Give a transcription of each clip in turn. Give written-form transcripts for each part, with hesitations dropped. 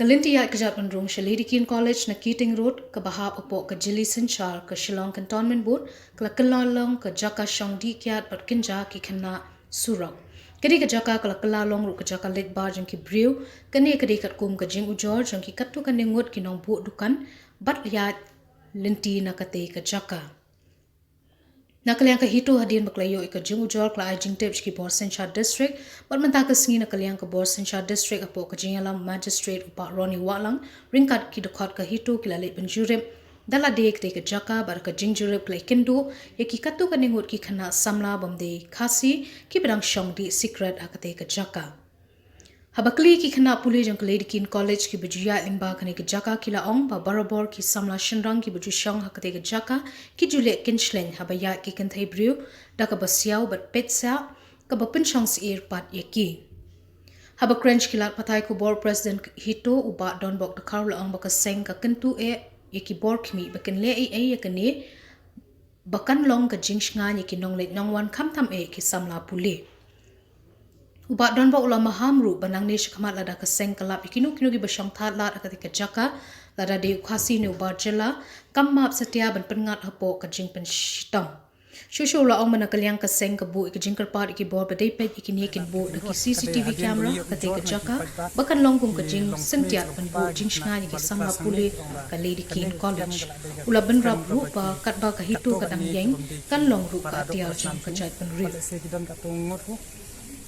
Kalintiya kejat penrung Shaladikin College na Keating Road ke bahap opok ke Jili Senchar ke Shillong Cantonment Board ke Kelalong ke Jaka Shong di kiat pat kinja ki kena surau. Kedi ke Jaka ke Kelalong ru ke Jaka Lake Bar jang ki Brew keni kedi kat kum ke Jing Ujor jang ki katu kan dengut ki nong bu dukan bat liat linti na kate ke Jaka. Nakaliang ke hitu hadian baklayo ika Jing Ujor kla ai Jing Tip ki Bor Senchar District bat mentah ke sengi nakaliang ke Bor Senchar District apo ke Jingalam Magistrate upak Ronnie Walang ringkat ki dekot ke hitu kila lek penjurip dala dek de ke Jaka bar ke Jing Jurip kla kindu ya ki katu kan dengut ki kena samla bamde kasi ki pedang syong di secret akate ke Jaka. Habakli ki kena pulih jang Keledikin College ki berjaya limba kene ke Jaka kila ong ba barabor ki samla shenrang ki berju syong hakate ke Jaka ki julek kinsleng habaya ki kentai brew da ka basiau bat petsa ka bapensyong siir pat yaki. Haba crench kilat patai ku bor president hito uba donbok de karla ong baka seng ka kentu yaki bor kimi baken le yakane bakan long ka jingsnga yaki nonglet nongwan kamtam ki samla pulih. Ubat don ba ulama hamru banang ne shikamat lada ka seng kalap ikinu gi basyang that lat akatika Jaka lada de ukasi ne ubar jela kamap setia ban pengat hapo ka jing pen shitam shushu la ong mana kaliang ka seng ka bu ik jing karpat iki bor badai pet ikini kin bu da ki CCTV camera katika Jaka bakan longkum ka jing sentiat ban bu jing shnga ki samla puli ka Keledikin College ula ban rap ru ba kat ba ka hitu ka dang yeng kan long ru ka tial jang ka jait pen ri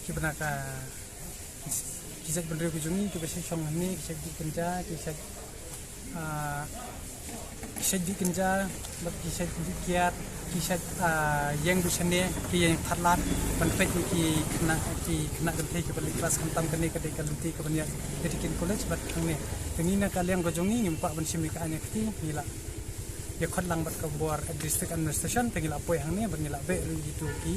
Kibana ka kisah benda kujungi kibasi syong ni kisah di kenja bat kisah di kiat kisah yang busane ki yang thatlat penpek ki kena gente ke balik kelas kentam kene ke dekalenti ke banyak Keledikin College bat kene tengina kalian kujungi ngimpak ban simika anya kiti ngila ya khotlang bat ka bor district administration tengila poi hang ni ban ngila be gitu ki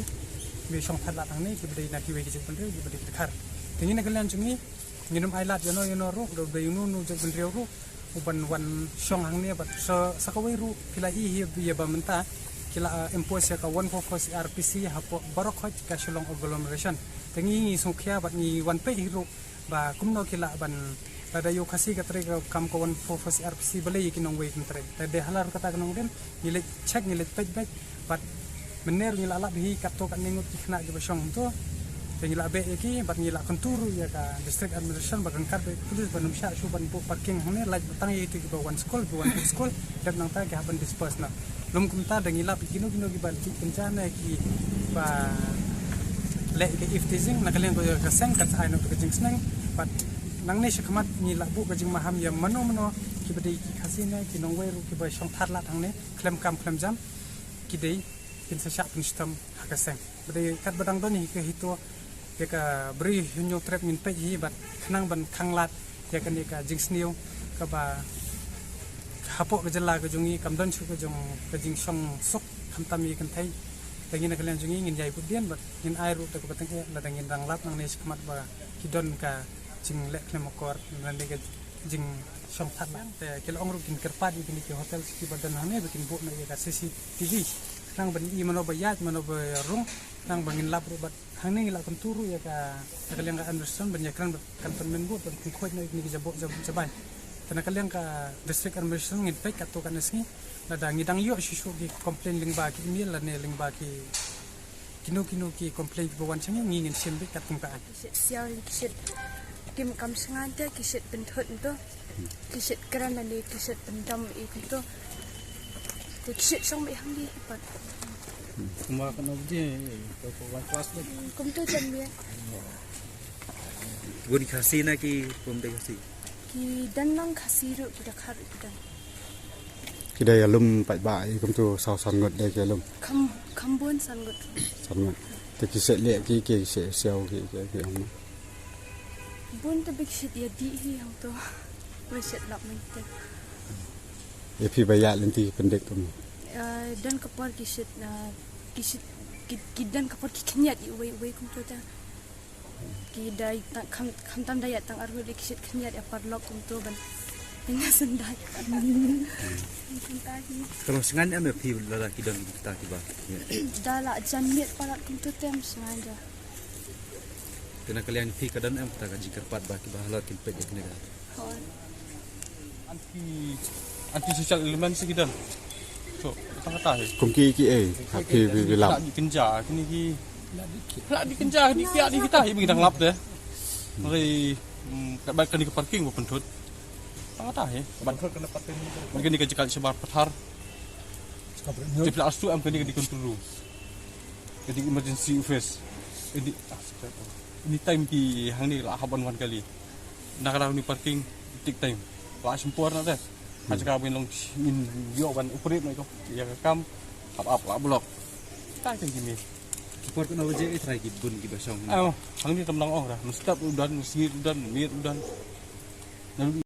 be syong thatlat hang ni ki bade na ki we ki bende ki bade khar tengina kalian jungi nginum ailat yono ru do be yunu nu jek bende ru uban wan syong hang ni bat sakawai ru kila hi ya ba menta kila impose ka 144 RPC hapo barok ka Shillong agglomeration tengi sungkhya bat ni wan pe hiru ba kumno kila ban tada yo kasi ka tre kam ko 144 RPC bale yikinong we kintre tade halar kata kanong den nilek check nilek page bat mener ngila ala bihi katto kan ningut kina ge basyong to ngila be ki bat ngila konturu ya ka district administration bakan kar be pulis banum sha shu ban bu parking hone laj batang yiti ge one school dab nang ta ge haban disperse na lum kumta da ngila kino gi bal ki kencana ki ba le ge if teasing na kalian ko ka seng kat ai no ke jing snang bat nang ne shakamat ngila bu ge jing maham ya mano ki bade ki khasina ki nongwe ru ki ba syong thatlat hang ne klem jam ki dei kin sa syak penstam hakaseng bade kat badang doni ke hito ya ka bri hunyo trap min pe hi bat khnang ban khanglat ya kan ka jingsniu ka ba hapo ke jela ke jungi kamdon chu ke jong ke jing song sok khamtam yi kan thai tengin kalian jungi ngin jai pudian bat ngin ai ru te ko batang la dangin ranglat nang ne skmat ba kidon ka jing lek klemokor nan de jing song thatlat te kilo ong ru kin kerpat yi ki hotel ki badan hane bikin bu na ya ka CCTV nang ban i mano bayat mano rung nang bangin lap rubat hang ni la konturu ya ka kalian ka understand banyak kan kantonmen bu ban khoi na ni jabok jabai kana kalian ka district administration ngin pe kato kan sni na dang idang yo shishu ki complain lingba ki email la ne lingba ki kino ki complain ki bawan changi ngin sim be katung ka siao kisit kim kam sangada kisit benthot to kisit kerana ni kisit pendam itu kisit song be hang di pat Kumaka kan obje ko was lo kum tu jam dia gun khasi na ki pum de khasi ki dan nang khasi ru kita khar kita Kidai alum pai bai kum tu sau san ngot de ke alum kambon san gut san ngot te ki se le ki se sel ki ong bun ta big shit ya di hi hang to we set lap men te e phi bai ya lenti pendek tu dan kapar kisit kidan kapar kinyat we kum tu ta ki dai kham tam dai tang arhu de kisit kinyat ya parlok kum tu ban ina sendai kalau sengan am phi la kidon ta ki ba dala janmiet parat kum tu tem sengaja kena kalian phi kadan am ta ka jikarpat ba ki ba halot kin pe de kene hon anti social element sekitar. So, tang kata he. Kum ki vi lam. Tak dikenja kini ki. Tak dikenja ni ki di kita he bagi lap deh. Mari kat kan di parking bu pentut. Tang kata he. Bantut kena paten ni. Mungkin di kajikal sebar pathar. Tapi astu am kini di kontrol. Jadi emergency face. Ini time ki hang ni lah haban wan kali. Nak kalau ni parking tik time. Pak sempur nak deh. Aja kau long min yo ban operate mai ko. Ya kam up blok. Tak kan gini. Support kena wajib try ki bun ki basong. Hang ni temlang dah. Mustap udan, mir udan.